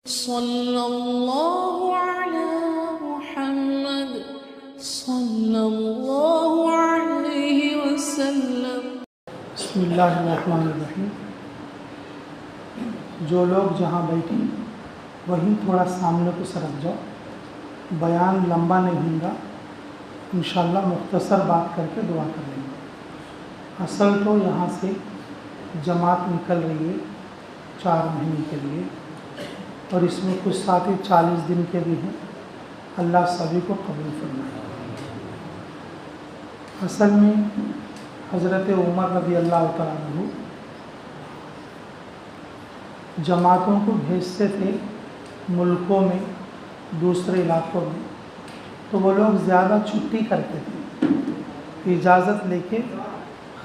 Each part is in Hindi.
सल्लल्लाहु अला मुहम्मद सल्लल्लाहु अलैहि वसल्लम। बिस्मिल्लाहिर्रहमानिर्रहीम। जो लोग जहाँ बैठे वहीं थोड़ा सामने को सरक जाओ। बयान लंबा नहीं होगा, इंशाअल्लाह मुख्तसर बात करके दुआ कर लेंगे। असल तो यहाँ से जमात निकल रही है 4 महीने के लिए, और इसमें कुछ साथी 40 दिन के भी हैं। अल्लाह सभी को कबूल फरमाए। असल में हज़रत उमर रज़ी अल्लाह तआला अन्हु जमातों को भेजते थे मुल्कों में, दूसरे इलाकों में, तो वो लोग ज़्यादा छुट्टी करते थे, इजाज़त लेके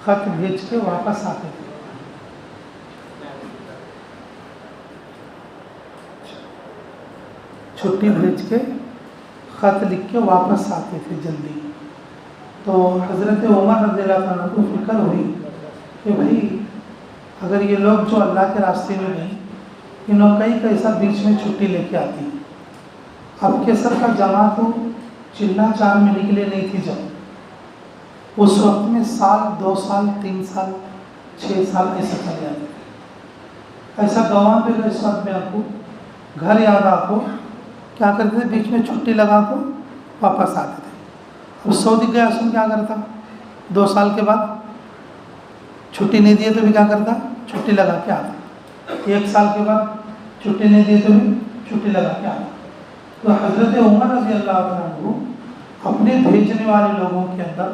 ख़त भेज के वापस आते थे। छुट्टी भेज के ख़त लिख के वापस आते थे जल्दी। तो हज़रत उमर रज़ियल्लाहु अन्हु को फ़िक्र हुई कि भाई अगर ये लोग जो अल्लाह के रास्ते में गए, इन्हों कई कैसा बीच में छुट्टी लेके आती है। अब केसर का जमा तो चिल्ला 4 महीने के लिए नहीं थी, जब उस वक्त में साल 2 साल 3 साल 6 साल ऐसा चल जाते। ऐसा गवाह पे इस वक्त में आपको घर याद, आपको क्या करते थे, बीच में छुट्टी लगा को वापस आते थे। अब सऊदी गया सुन क्या करता, 2 साल के बाद छुट्टी नहीं दिए तो भी क्या करता, छुट्टी लगा के आता। 1 साल के बाद छुट्टी नहीं दिए तो भी छुट्टी लगा के आता। तो हज़रत उमर रज़ी अल्लाह अन्हु अपने भेजने वाले लोगों के अंदर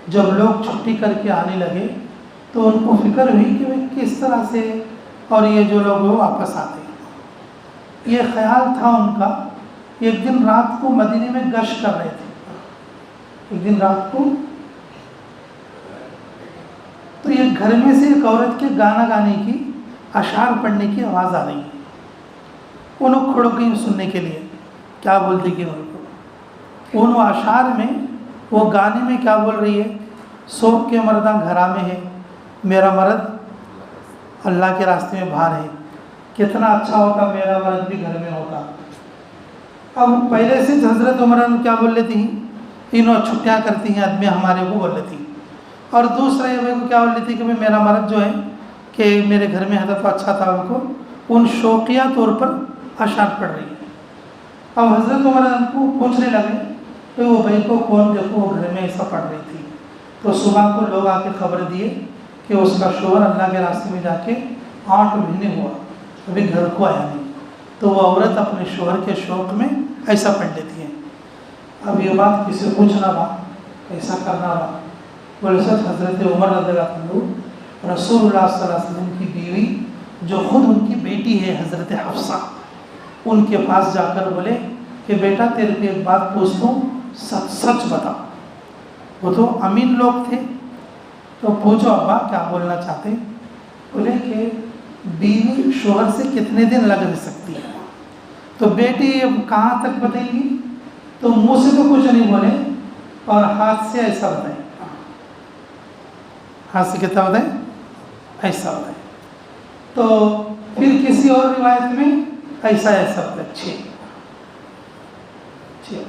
जब लोग छुट्टी करके आने लगे तो उनको फिक्र हुई कि भाई किस तरह से और ये जो लोग वो वापस आते हैं। ये ख्याल था उनका। एक दिन रात को मदीने में गश्त कर रहे थे। एक दिन रात को तो ये घर में से एक औरत के गाना गाने की, अशार पढ़ने की आवाज़ आ रही है। वो लोग खड़ो गई सुनने के लिए, क्या बोलती कि उनको उन अशार में, वो गाने में क्या बोल रही है, शौक के मर्दा घरा में है, मेरा मर्द अल्लाह के रास्ते में बाहर है, कितना अच्छा होता मेरा मर्द भी घर में होता। अब पहले से हज़रत उमर क्या बोल लेती हैं, इन्हों छुट्टियाँ करती हैं आदमी हमारे को बोल लेती। और दूसरा ये को क्या बोल लेती कि भाई मेरा मर्द जो है कि मेरे घर में है तो अच्छा था, उनको उन शौकिया तौर पर अशार पढ़ रही है। अब हज़रत उमर को पूछने लगे कि वो भाई को कौन, देखो वो घर में ऐसा पढ़ रही थी। तो सुबह को लोग आके खबर दिए कि उसका शोहर अल्लाह के रास्ते में जाके 8 महीने हुआ, अभी घर को आया नहीं। तो वो औरत अपने शोहर के शौक़ में ऐसा पढ़ लेती है। अब ये बात किसी पूछना बा, ऐसा करना बा, बोले सच हज़रत उमर रज़ियल्लाहु अन्हु रसूलुल्लाह सल्लल्लाहु अलैहि वसल्लम की बीवी, जो खुद उनकी बेटी है हज़रत हफ्सा, उनके पास जाकर बोले कि बेटा तेरे को एक बात पूछता हूँ, सच सच बता। वो तो अमीन लोग थे, तो पूछो अब्बा क्या बोलना चाहते। बोले कि बीवी शोहर से कितने दिन लग रह सकती है। तो बेटी कहाँ तक बताएंगी, तो मुंह से तो कुछ नहीं बोले और हाथ से ऐसा बताए, हाथ से कितना बताए, ऐसा बताए। तो फिर किसी और रिवायत में ऐसा ऐसा बताए, 6।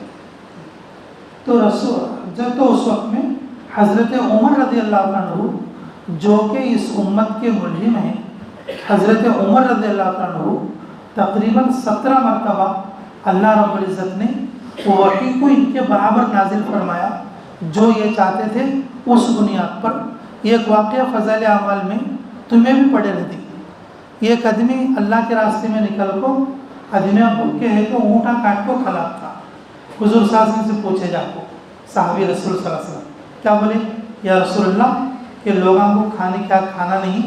तो रसूल जब तो उस वक्त में हज़रत उमर रज़ी अल्लाह अन्हु जो कि इस उम्मत के मुल्हिम हैं, हज़रत उमर रज़ी अल्लाह अन्हु तकरीबन 17 मरतबा अल्लाह रब्बुल इज़्ज़त ने वही को इनके बराबर नाजिल फरमाया जो ये चाहते थे। उस बुनियाद पर एक वाक़या फ़ज़ाइल आमाल में तुम्हें भी पढ़े रहती। एक आदमी अल्लाह के रास्ते में निकल को, आदमी भूखे है तो ऊँटा काट को खलाब था। हुज़ूर सल्लल्लाहु अलैहि वसल्लम से पूछे जाको साहबी रसूल सल्लल्लाहु अलैहि वसल्लम, क्या बोले, या रसूलल्लाह के लोगों को खाने क्या खाना नहीं,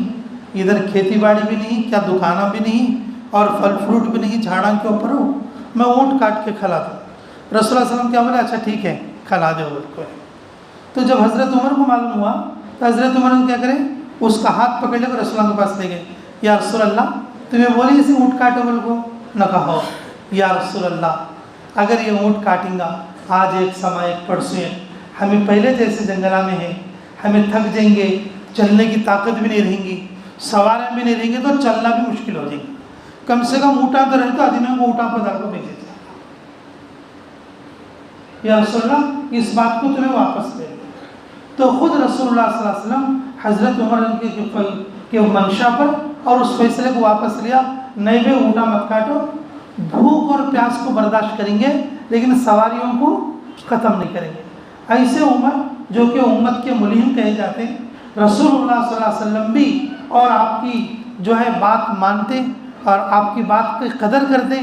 इधर खेती बाड़ी भी नहीं, क्या दुकाना भी नहीं, और फल फ्रूट भी नहीं, झाड़ा के ऊपर हो, मैं ऊँट काट के खिला दूँ। रसूल सल्लल्लाहु अलैहि वसल्लम क्या बोले, अच्छा ठीक है खिला दो उसको। तो जब हज़रत उमर को मालूम हुआ तो हज़रत उमर ने क्या करें, उसका हाथ पकड़ लेकर रसूल के पास ले गए। या रसूल अल्लाह तुम्हें बोली इसे ऊँट काटो, बोल को न कहो, या रसूल अल्लाह अगर ये ऊँट काटेंगा आज एक समय एक परसों एक, हमें पहले जैसे जंगला में है, हमें थक जाएंगे, चलने की ताकत भी नहीं रहेंगी, सवारें भी नहीं रहेंगी, तो चलना भी मुश्किल हो जाएगी। कम से कम ऊँटा तो रहे तो आदमियों को ऊँटा पर डाल को भेजे थे, या रसूलुल्लाह इस बात को तुम्हें वापस ले लो। तो खुद रसूलुल्लाह सल्लल्लाहु अलैहि वसल्लम हज़रत उमर के मंशा पर और उस फैसले को वापस लिया, नहीं भाई ऊँटा मत काटो, भूख और प्यास को बर्दाश्त करेंगे लेकिन सवारियों को ख़त्म नहीं करेंगे। ऐसे उमर जो कि उम्मत के मुलीम कहे जाते हैं, रसूलुल्लाह सल्लल्लाहु अलैहि वसल्लम भी और आपकी जो है बात मानते और आपकी बात की कदर करते,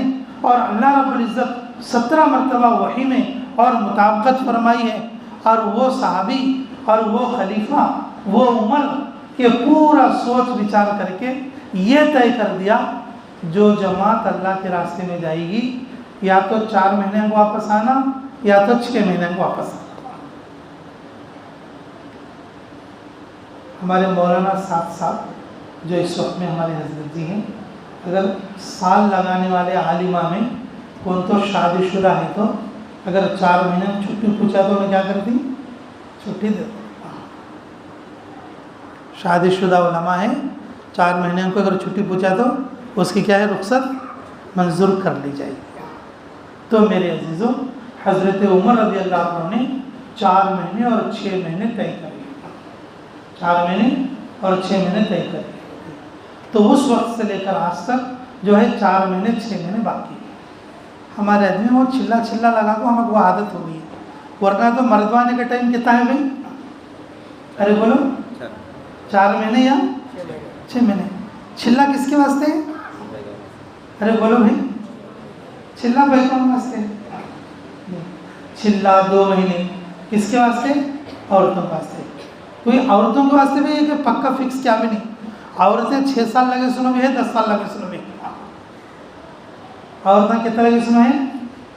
और अल्लाह रब्बुल इज़्ज़त 17 मरतबा वही में और मुताबकत फरमाई है, और वो सहाबी और वो खलीफा वो उमर के पूरा सोच विचार करके ये तय कर दिया जो जमात अल्लाह के रास्ते में जाएगी या तो 4 महीने को वापस आना या तो 6 महीने को वापस आना। हमारे मौलाना साथ जो इस वक्त में हमारे हजरत जी हैं, अगर साल लगाने वाले आलिमा में कौन तो शादीशुदा है तो अगर 4 महीने में छुट्टी पूछा तो उन्हें क्या करती, छुट्टी दे। शादीशुदा उलमा है, 4 महीने को अगर छुट्टी पूछा तो उसकी क्या है, रुख्सत मंजूर कर ली जाएगी। तो मेरे अजीज़ों, हज़रत उमर रज़ी अल्लाह अन्हु ने 4 महीने और 6 महीने तय कर लिए, 4 महीने और 6 महीने तय कर लिए। तो उस वक्त से लेकर आज तक जो है 4 महीने 6 महीने बाकी है। हमारे आदमी वो चिल्ला चिल्ला लगा को हमें वो आदत हो गई है, वरना तो मर्दवाने का टाइम कितना है भाई, अरे बोलो 4 महीने या 6 महीने। चिल्ला किसके वास्ते है, अरे बोलो भाई, चिल्ला भाई कौन वास्ते है, चिल्ला 2 महीने किसके वास्ते, औरतों के वास्ते। कोई औरतों के वास्ते भी एक पक्का फिक्स क्या भी नहीं, औरतें 6 साल लगे सुनो भी है, 10 साल लगे सुनो भी। औरतें कितना लगे सुनो है,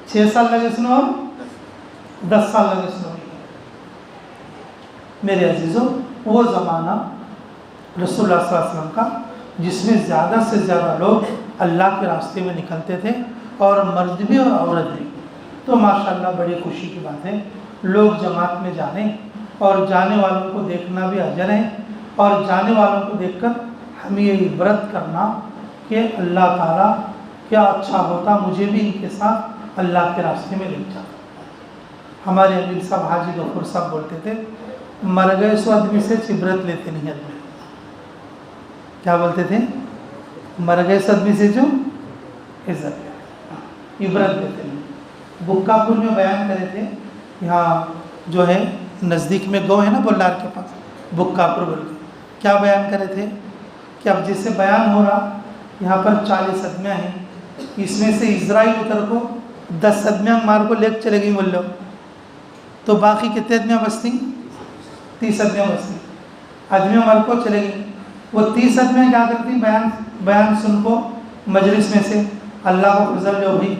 6 साल लगे सुनो और 10 साल लगे सुनो भी। मेरे अजीज़ों, वो ज़माना रसूलुल्लाह सल्लल्लाहु अलैहि वसल्लम का जिसमें ज़्यादा से ज़्यादा लोग अल्लाह के रास्ते में निकलते थे, और मर्द भी और औरत भी। तो माशाअल्लाह बड़ी खुशी की बात है, लोग जमात में जाने और जाने वालों को देखना भी अजर है, और जाने वालों को देखकर हमें ये इबरत करना कि अल्लाह ताला क्या अच्छा होता मुझे भी इनके साथ अल्लाह के रास्ते में ले जाता। हमारे अमीर साहब हाजी गफूर साहब बोलते थे, मर गए सो आदमी से इबरत लेते नहीं आदमी। क्या बोलते थे, मर गए सो आदमी से जो इज्जत इबरत लेते नहीं। बुक्कापुर में बयान करे थे, यहाँ जो है नज़दीक में गाँव है ना बोल्लार के पास, बुक्कापुर बोल के क्या बयान करे थे कि अब जिससे बयान हो रहा, यहाँ पर 40 आदमियाँ हैं, इसमें से इजराइल उतर को 10 आदमियाँ मार को लेकर चले गई बोल लो, तो बाकी कितने आदमियाँ बचती, 30 आदमियाँ बचती, आदमियाँ मार को चले गई। वो 30 आदमियाँ क्या करती, बयान सुन को मजलिस में से अल्लाह का फजल लो भाई,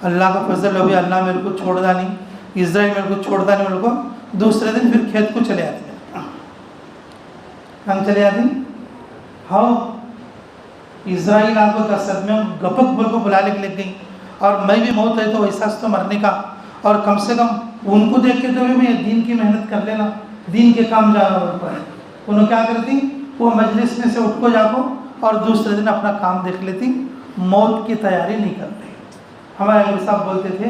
अल्लाह का फजल लो भाई, अल्लाह मेरे को छोड़दा नहीं, इजराइल मेरे को छोड़दा नहीं, मेरे को दूसरे दिन फिर खेत को चले आते, हम चले आते। हाँ, इजराइल आपको 10 आदमियों गपक बोल को बुला लेके लग गई, और मैं भी मौत है तो एहसास तो मरने का, और कम से कम उनको देख के तो भी मैं दीन की मेहनत कर लेना, दीन के काम जाना पड़ता है। उन्होंने क्या करती, वो मजलिस में से उठ को जाको और दूसरे दिन अपना काम देख लेती, मौत की तैयारी नहीं करती। हमारे अमीर साहब बोलते थे,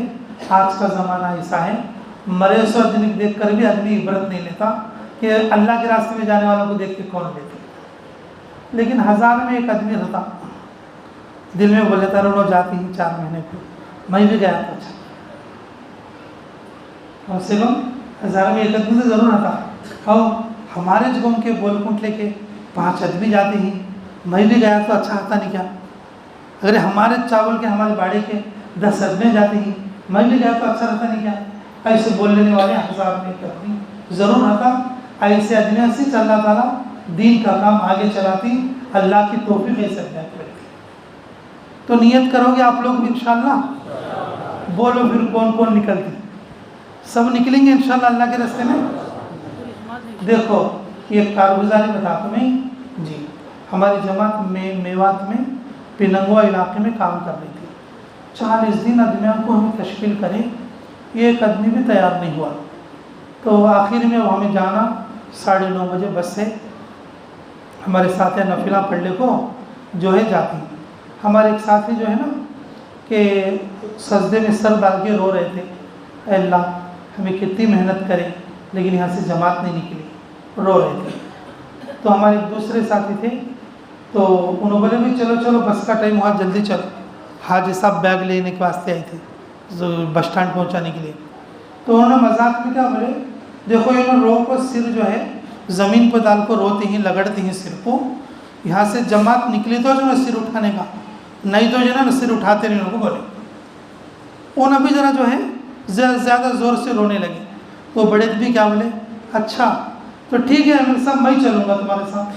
आज का ज़माना ऐसा है, मरे सो आदमी देख कर भी आदमी इबरत नहीं लेता कि अल्लाह के रास्ते में जाने वालों को देख के कौन लेते। लेकिन 1000 में एक आदमी रहता, दिल में बोल लेता रोनो जाती ही 4 महीने को, मैं भी गया था, अच्छा कम से कम 1000 में एक आदमी तो ज़रूर रहता। और हमारे गाँव के बोलकुंट लेके 5 आदमी जाते ही, मैं भी गया तो अच्छा आता नहीं क्या। अगर हमारे चावल के हमारे बाड़े के 10 आदमी जाते ही, मैं भी गया तो अच्छा रहता नहीं क्या। ऐसे बोल लेने वाले 1000 में एक आदमी ज़रूर रहता। ऐसे आदमी से अल्लाह ताला दीन का काम आगे चलाती, अल्लाह की तौफीक ऐसे करती। तो नियत करोगे आप लोग भी इंशाअल्लाह, बोलो फिर कौन कौन निकलती, सब निकलेंगे इंशाअल्लाह अल्लाह के रास्ते में। देखो ये कारगुजारी बताता मैं जी, हमारी जमात में मेवात में पिनंगवा इलाके में काम कर रही थी। 40 दिन आदमियों को हमें तश्कील करें, एक आदमी भी तैयार नहीं हुआ। तो आखिर में वो हमें जाना 9:30 बजे बस से हमारे साथ नफिला पढ़ने को जो है जाती। हमारे एक साथी जो है ना कि सजदे में सर डाल के रो रहे थे, ऐ अल्लाह हमें कितनी मेहनत करें लेकिन यहाँ से जमात नहीं निकली, रो रहे थे। तो हमारे एक दूसरे साथी थे, तो उन्होंने बोले भी चलो चलो बस का टाइम हुआ, जल्दी चलो। हाजी साहब बैग लेने के वास्ते आए थे बस स्टैंड पहुँचाने के लिए। तो उन्होंने मजाक में क्या बोले, देखो इन्होंने रो को सिर जो है ज़मीन पर डाल को रोते ही लगड़ते ही सिर को, यहाँ से जमात निकली तो जो ना सिर उठाने का, नहीं तो जो ना सिर उठाते नहीं उनको बोले। उन अभी ज़रा जो है ज़्यादा ज़ोर से रोने लगे। तो बड़े भी क्या बोले, अच्छा तो ठीक है अमीर साहब मैं ही चलूँगा तुम्हारे साथ।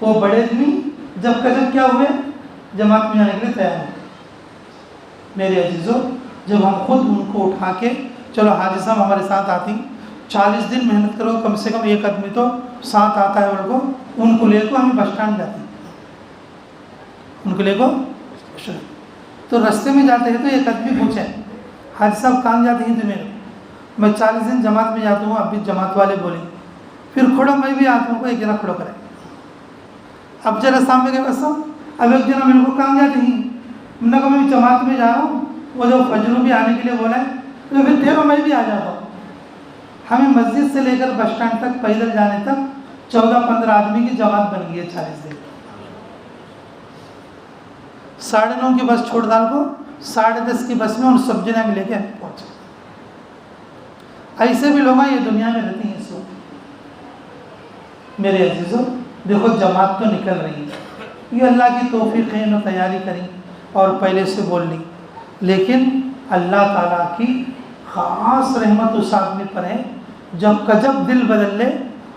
वो बड़े आदमी जब कजब क्या हुए, जमात में आने के लिए तैयार हो। मेरे अजीज़ों, जब हम खुद उनको उठा के चलो हाजी साहब हमारे साथ आती, 40 दिन मेहनत करो कम से कम एक आदमी तो साथ आता है उनको, उनको लेकर हम बस स्टैंड जाते हैं, उनको लेकर। तो रास्ते में जाते हैं तो एक आदमी पूछे, हाजी साहब कहाँ जाते हैं तुम्हें? मैं 40 दिन जमात में जाता हूँ, अभी जमात वाले बोले फिर खड़ो मैं भी आता हूँ, एक जना खड़ो करे। अब जरा सामने गए बस, अब एक जना मेरे को कहाँ जाते हैं, मैंने कहा मैं जमात में जा रहा हूँ, वो जो फजर भी आने के लिए बोला है, तो फिर ठहरो मैं भी आ जाता हूँ। हमें मस्जिद से लेकर बस स्टैंड तक पैदल जाने तक 14-15 आदमी की जमात बन गई है 40 दिन। 9:30 की बस छोड़ डाल को 10:30 की बस में उन सब जने में लेके पहुँचे। ऐसे भी लोग ये दुनिया में रहती हैं इस वक्त। मेरे अजीज़ों देखो जमात तो निकल रही है, ये अल्लाह की तौफीक है, न तैयारी करी और पहले से बोल ली, लेकिन अल्लाह ताला की ख़ास रहमत उस आदमी पर है जब कजब दिल बदल ले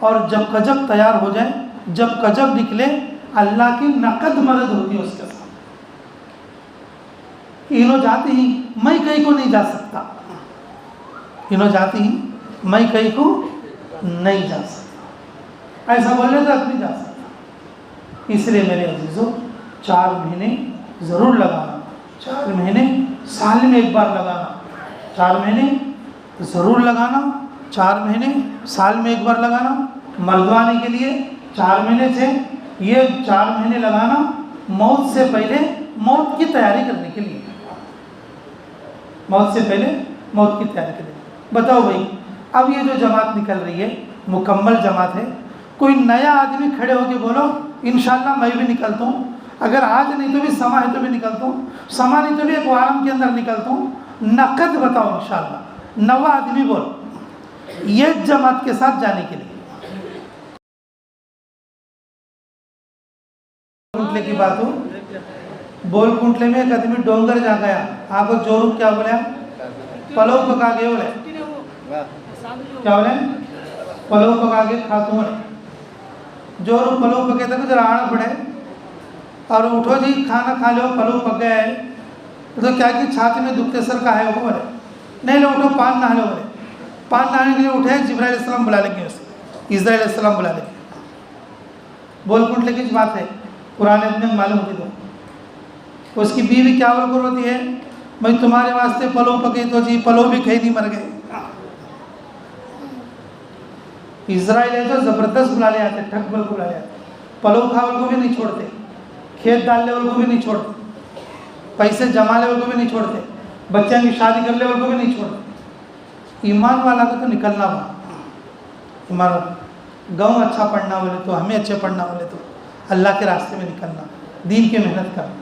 और जब कजब तैयार हो जाए, जब कजब निकले, अल्लाह की नकद मदद होती है उसके साथ। इन्हों जाती ही मैं कहीं को नहीं जा सकता, इन्हों जाती ही मैं कहीं को नहीं जा सकता, ऐसा बोले तो आदमी जा सकता। इसलिए मेरे अजीज़ों 4 महीने ज़रूर लगाना, 4 महीने साल में एक बार लगाना, 4 महीने ज़रूर लगाना, 4 महीने साल में एक बार लगाना। मर्दवानी के लिए 4 महीने से ये 4 महीने लगाना मौत से पहले मौत की तैयारी करने के लिए, मौत से पहले मौत की तैयारी के लिए। बताओ भाई, अब ये जो जमात निकल रही है मुकम्मल जमात है, कोई नया आदमी खड़े होकर बोलो इंशाल्लाह मैं भी निकलता हूँ, अगर आज नहीं तो भी समा है तो भी निकलता हूँ, समा नहीं तो भी एक वारम के अंदर निकलता हूँ, नकद बताओ इंशाल्लाह, नवा आदमी बोलो ये जमात के साथ जाने के लिए। कुंटले की बात हो, बोल कुंटले में एक आदमी डोंगर जा गया, आपको जोरू क्या बोले, पलव पका गए बोले, क्या बोले, पलव पका के खातू जोरू पलव पके तो जरा आना पड़े और उठो जी खाना खा लो, पलव पक गया है, तो क्या कि छाती में दुखते सर का है वो बोले, नहीं लो उठो पान नहा लो बोले, पान नहाने के लिए उठे, जिब्राइल अलैहिस्सलाम बुला लेंगे उसे, इस्राइल अलैहिस्सलाम बुला लेंगे। बोल कुंटले की बात है, पुराने दिन में मालूम होती तो उसकी बीवी क्या बोल कर होती है, भाई तुम्हारे वास्ते पलव पके तो जी पलव भी खाई नहीं मर गए। इजराइल है तो ज़बरदस्त बुला ले आते, ठक बल बुला ले आते, पलव खावल को भी नहीं छोड़ते, खेत डाल लेवल को भी नहीं छोड़ते, पैसे जमा लेवल को भी नहीं छोड़ते, बच्चों की शादी कर लेवल को भी नहीं छोड़ते। ईमान वाला को तो निकलना बा, ईमान गाँव अच्छा पढ़ना बोले तो, हमें अच्छे पढ़ना बोले तो अल्लाह के रास्ते में निकलना, दीन की मेहनत करना।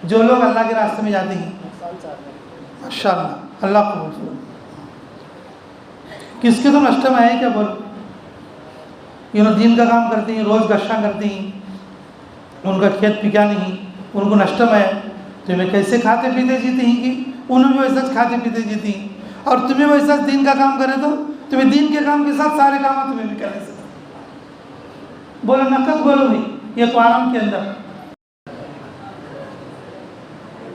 जो लोग अल्लाह के रास्ते में जाते हैं माशाअल्लाह अल्लाह को किसके तो नष्ट में आए क्या बोलो, ये लोग दीन का काम करते हैं, रोज़ गश्ता करते हैं, उनका खेत पिका नहीं, उनको नष्ट में है, तुम्हें कैसे खाते पीते जीते हैं कि उन्हें भी वैसा खाते पीते जीते हैं, और तुम्हें वैसा दीन का काम करें तो तुम्हें दीन के काम के साथ सारे काम तुम्हें भी करने सकते। बोलो नकद बोलो भाई ये आराम के अंदर,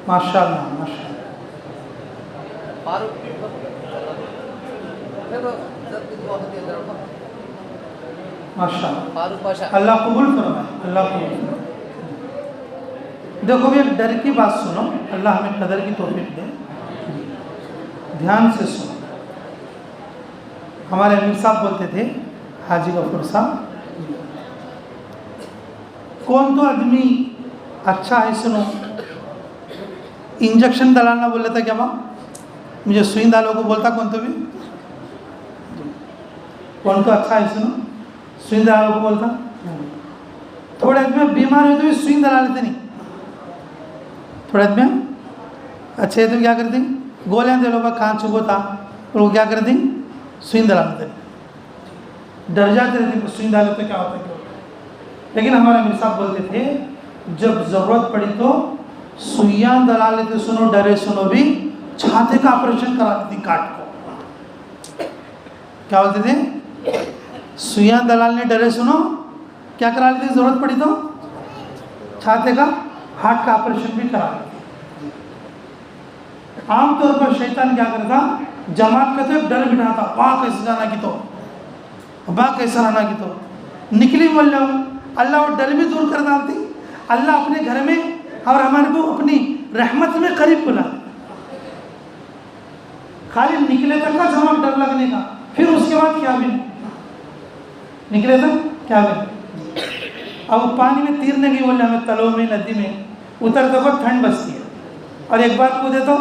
माशाअल्लाह माशाअल्लाह। माशाअल्लाह अल्लाह कबूल फरमाए, अल्लाह कबूल फरमाए। देखो भी एक डर की बात सुनो, अल्लाह हमें कदर की तौफीक दे, ध्यान से सुनो। हमारे अमीर साहब बोलते थे, हाजी गफूर साहब, कौन तो आदमी अच्छा है सुनो, इंजेक्शन दलालना बोल लेता क्या माँ, मुझे सुई डालो को बोलता कौन तो भी, कौन तो अच्छा है सुनो, सुई डालो को बोलता। थोड़े आदमी बीमार हो तो भी सुई दला लेते नहीं, थोड़े आदमी अच्छे तो क्या कर देंगे, गोलियां दे लो बा कहाँ चुभो था, और वो क्या कर देंगे, सुई दला लेते नहीं, डर जाते रहते सुई डालो तो क्या होता है, क्या होता है। लेकिन हमारे अमीर साहब बोलते थे जब जरूरत पड़ी तो सुइयां दला लेते, सुनो डरे सुनो भी, छाते का ऑपरेशन करा देती काट को। क्या बोलते थे, सुइयां दलालने डरे सुनो क्या करा लेते, जरूरत पड़ी तो छाते का, हार्ट का ऑपरेशन भी करा लेते। आमतौर पर शैतान क्या करता, जमात का तो डर बिठाता, वाह कैसे जाना की तो, वाह कैसा रहना की तो, निकली बोल लो, अल्लाह वो डर भी दूर कर डालती। अल्लाह अपने घर में और हमारे को अपनी रहमत में करीब बुला, खाली निकले तक का जमात डर लगने का, फिर उसके बाद क्या भी नहीं, निकले तक क्या भी नहीं। अब पानी में तीरने की बोले हमें, तलों में नदी में उतरते वक्त ठंड बसती है, और एक बार कूदे तो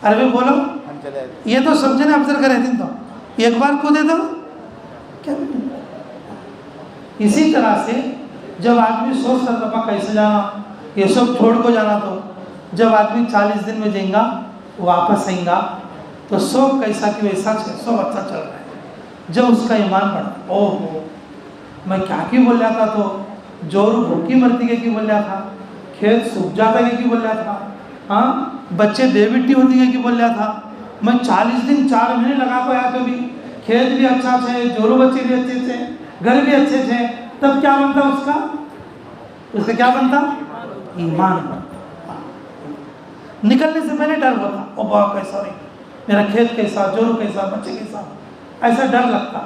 अरबी बोलो, ये तो समझे ना अफसर करे दिन तो, एक बार कूदे तो क्या भी नहीं। इसी तरह से जब आदमी सोच रहा था कैसे जाना, ये सब छोड़ को जाना, तो जब आदमी 40 दिन में जाएगा वापस आएगा तो सब कैसा कि वैसा सब अच्छा चल रहा है। जब उसका ईमान बढ़ा, ओहो मैं क्या की बोल रहा था, तो जोरू भूखी मरती है कि बोल रहा था, खेत सूख जाता है कि बोल रहा था, हाँ बच्चे बेबिट्टी होती है कि बोल रहा था, मैं 40 दिन 4 महीने लगा को आया तो भी खेत भी अच्छा थे, जोरू बच्चे भी अच्छे थे, घर भी अच्छे थे, तब क्या बनता उसका, उसका क्या बनता, ईमान बनता। निकलने से पहले डर होता, ओ बाप कैसा रही, मेरा खेत कैसा, जोरू कैसा, बच्चे कैसा, ऐसा डर लगता।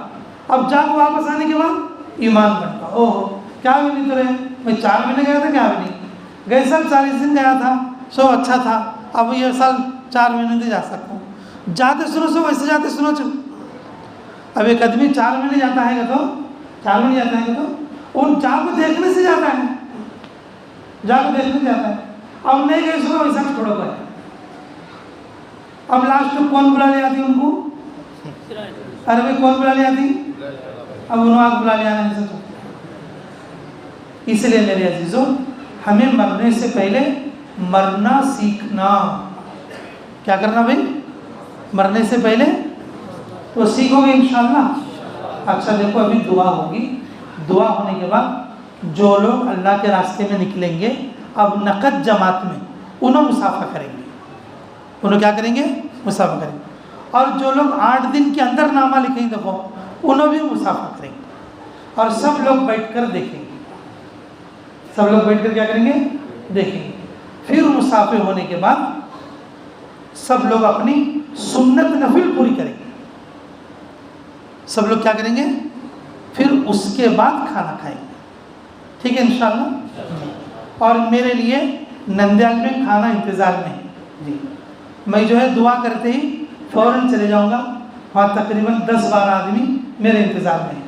अब जाग वापस आने के बाद ईमान बनता, ओहो क्या भी नहीं तो रहे, मैं 4 महीने गया था, क्या भी नहीं गए, साल 40 दिन गया था, सब अच्छा था, अब ये साल 4 महीने नहीं जा सकता हूँ, जाते सुनो सब वैसे जाते सुनो चलो। अब एक आदमी 4 महीने जाता है तो 4 महीने जाता है तो उन जा को देखने से जाता है, जा को देखने से जाता है। अब नहीं गए सुनो वैसा छोड़ो गए, अब लास्ट में कौन बुला ले आती उनको, अरे भाई कौन बुला ले आती, अब उन्होंने बुला ले आना है। इसलिए मेरे अजीजों हमें मरने से पहले मरना सीखना, क्या करना भाई, मरने से पहले तो सीखोगे इंशाअल्लाह। अच्छा देखो अभी दुआ होगी, दुआ होने के बाद जो लोग अल्लाह के रास्ते में निकलेंगे अब नकद जमात में, उन्हें मुसाफा करेंगे, उन्हें क्या करेंगे, मुसाफा करेंगे। और जो लोग 8 दिन के अंदर नामा लिखेंगे देखो, उन्हें भी मुसाफा करेंगे, और सब लोग बैठकर देखेंगे, सब लोग बैठकर क्या करेंगे, देखेंगे। फिर मुसाफिर होने के बाद सब लोग अपनी सुन्नत नफिल पूरी करेंगे, सब लोग क्या करेंगे, फिर उसके बाद खाना खाएंगे, ठीक है इंशाअल्लाह। और मेरे लिए नंदयाल में खाना इंतज़ार में है जी, मैं जो है दुआ करते ही फ़ौरन चले जाऊंगा, वहाँ तकरीबन 10-12 आदमी मेरे इंतज़ार में है।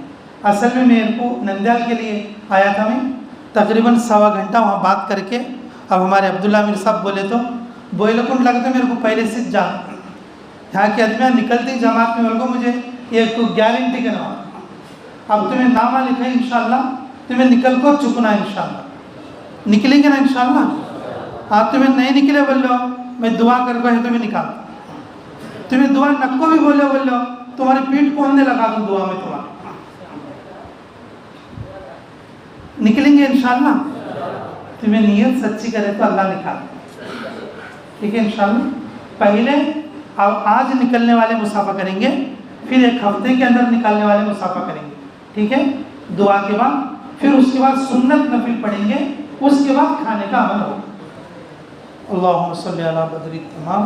असल में मेरे को नंदयाल के लिए आया था, मैं तकरीबन 1.25 घंटा वहाँ बात करके, अब हमारे अब्दुल्ला मीर साहब बोले तो बोलकुंड लगते मेरे को पहले से जान, यहाँ के आदमी निकलती जमात में बोल को मुझे ये तो गारंटी के नाम, अब तुम्हें नामा लिखा है इंशाअल्लाह, तुम्हें निकल को चुकना है इंशाअल्लाह, निकलेंगे ना इंशाअल्लाह। आप तुम्हें नहीं निकले बोल लो, मैं दुआ कर है तुम्हें निकाल, तुम्हें दुआ नक्को भी बोल लो, तुम्हारी पीठ पौधने लगा दूँ दुआ में, तुम्हारा निकलेंगे इंशाअल्लाह। तुम्हें नीयत सच्ची करे तो अल्लाह निकाल, ठीक है इंशाअल्लाह। पहले अब आज निकलने वाले मुसाफा करेंगे, फिर 1 हफ्ते के अंदर निकालने वाले मुसाफा करेंगे, ठीक है, दुआ के बाद। फिर उसके बाद सुन्नत नफिल पढ़ेंगे, उसके बाद खाने का अमल होगा। अल्लाहुम्मा सल्ली अला बदरी तमाम,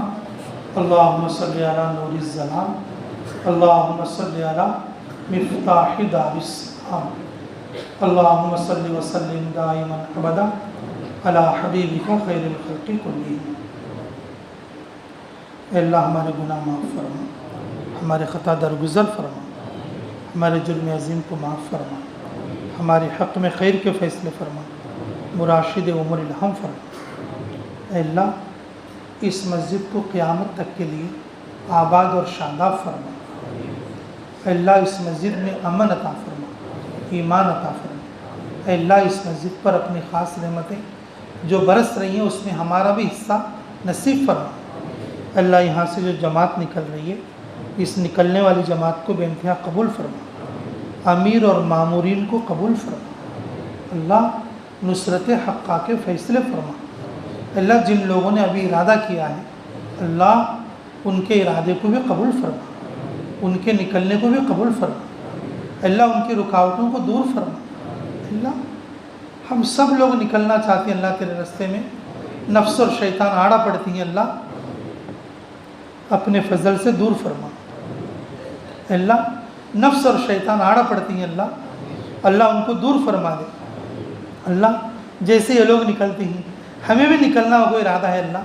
अल्लाहुम्मा सल्ली अला नूरिज़ ज़लाम, अल्लाहुम्मा सल्ली अला मिफ्ताहि दारिस सलाम, अल्लाहुम्मा सल्ली व सल्लिम दाइमन अबदा अला हबीबिका खैरिल खल्क़ि कुल्लिहिम। अल्लाह हमारे गुनाह माफ़ फरमा, हमारे ख़ता दरगुज़र फरमा, हमारे जुर्म अज़ीम को माफ़ फरमा, हमारे हक़ में खैर के फ़ैसले फरमा, मुराशिद उमर हम फरमा। अल्लाह इस मस्जिद को क़यामत तक के लिए आबाद और शादाब फरमा। अल्लाह इस मस्जिद में अमन अता फरमा, ईमान अता फरमा। अल्लाह इस मस्जिद पर अपनी ख़ास रहमतें जो बरस रही हैं उसमें हमारा भी हिस्सा नसीब फरमा। अल्लाह यहाँ से जो जमात निकल रही है, इस निकलने वाली जमात को बेइंतहा कबूल फरमा। अमीर और मामूरीन को कबूल फरमा। अल्लाह नुसरत हक़्क़ा के फ़ैसले फरमा। अल्लाह जिन लोगों ने अभी इरादा किया है, अल्लाह उनके इरादे को भी कबूल फरमा, उनके निकलने को भी कबूल फरमा। अल्लाह उनकी रुकावटों को दूर फरमा। अल्लाह हम सब लोग निकलना चाहते हैं अल्लाह तेरे रास्ते में, नफ्स और शैतान आड़ा पड़ती हैं, अल्लाह अपने फजल से दूर फरमा। अल्लाह नफ्स और शैतान आड़ा पड़ती हैं, अल्लाह उनको दूर फरमा दे। अल्लाह जैसे ये लोग निकलते हैं हमें भी निकलना हो इरादा है, अल्लाह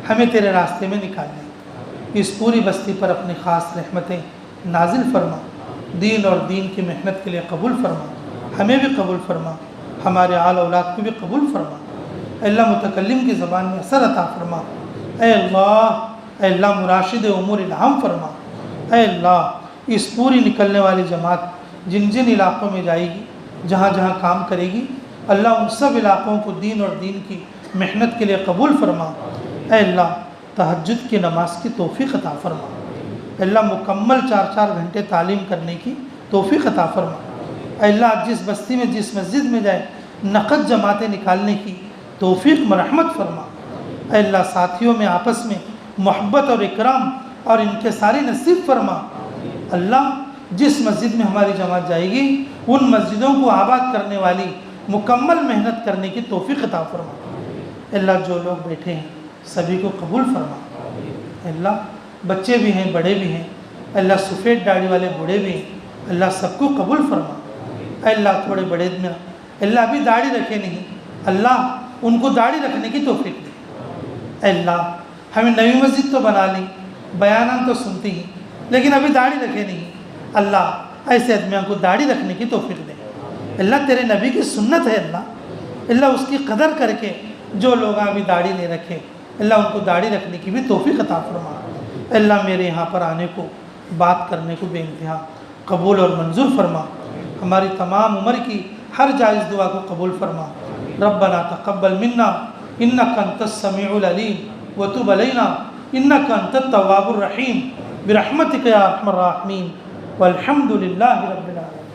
हमें तेरे रास्ते में निकालने। इस पूरी बस्ती पर अपनी ख़ास रहमतें नाजिल फरमा। दीन और दीन की मेहनत के लिए कबूल फरमा, हमें भी कबूल फरमा, हमारे आल औलाद को भी कबूल फरमा। अल्लाह मुतकल्लिम की ज़बान में असर अता फरमा। ऐ अल्लाह मुराशिद उमूर हम फरमा। ऐ अल्लाह इस पूरी निकलने वाली जमात जिन जिन इलाक़ों में जाएगी, जहाँ जहाँ काम करेगी, अल्लाह उन सब इलाक़ों को दीन और दीन की मेहनत के लिए कबूल फरमा। ऐ अल्लाह तहज्जुद की नमाज की तौफ़ीक़ अता फरमा। अल्लाह मुकम्मल 4-4 घंटे तालीम करने की तौफ़ीक़ अता फरमा। अल्लाह जिस बस्ती में जिस मस्जिद में जाए नक़द जमातें निकालने की तौफ़ीक़ मरहमत फरमा। अल्लाह साथियों में आपस में मोहब्बत और इकराम और इनके सारी नसीब फरमा। अल्लाह जिस मस्जिद में हमारी जमात जाएगी उन मस्जिदों को आबाद करने वाली मुकम्मल मेहनत करने की तौफ़ीक़ अता फरमा। अल्लाह जो लोग बैठे हैं सभी को कबूल फरमा। अल्लाह बच्चे भी हैं, बड़े भी हैं, अल्लाह सफ़ेद दाढ़ी वाले बूढ़े भी हैं, अल्लाह सबको कबूल फरमा। अल्लाह थोड़े बड़े में अल्लाह अभी दाढ़ी रखे नहीं, अल्लाह उनको दाढ़ी रखने की तौफ़ीक़ दे। अल्लाह हमें नई मस्जिद तो बना ली, बयान तो सुनती ही, लेकिन अभी दाढ़ी रखे नहीं, अल्लाह ऐसे आदमियों को दाढ़ी रखने की तौफ़ीक़ दे। अल्लाह तेरे नबी की सुन्नत है, अल्लाह उसकी कदर करके जो लोग अभी दाढ़ी नहीं रखे, अल्लाह उनको दाढ़ी रखने की भी तौफ़ीक़ अता फरमा। अल्लाह मेरे यहाँ पर आने को, बात करने को बेइंतहा कबूल और मंजूर फरमा। हमारी तमाम उम्र की हर जायज़ दुआ को कबूल फरमा। रब्बना तक़ब्बल मिन्ना इन्नका अंतस समीउल अलीम व तुब अलैना इन्नका अंतत तव्वाबुर रहीम बिरहमतिका या अरहमर राहिमीन वल्हम्दुलिल्लाहि रब्बिल आलमीन।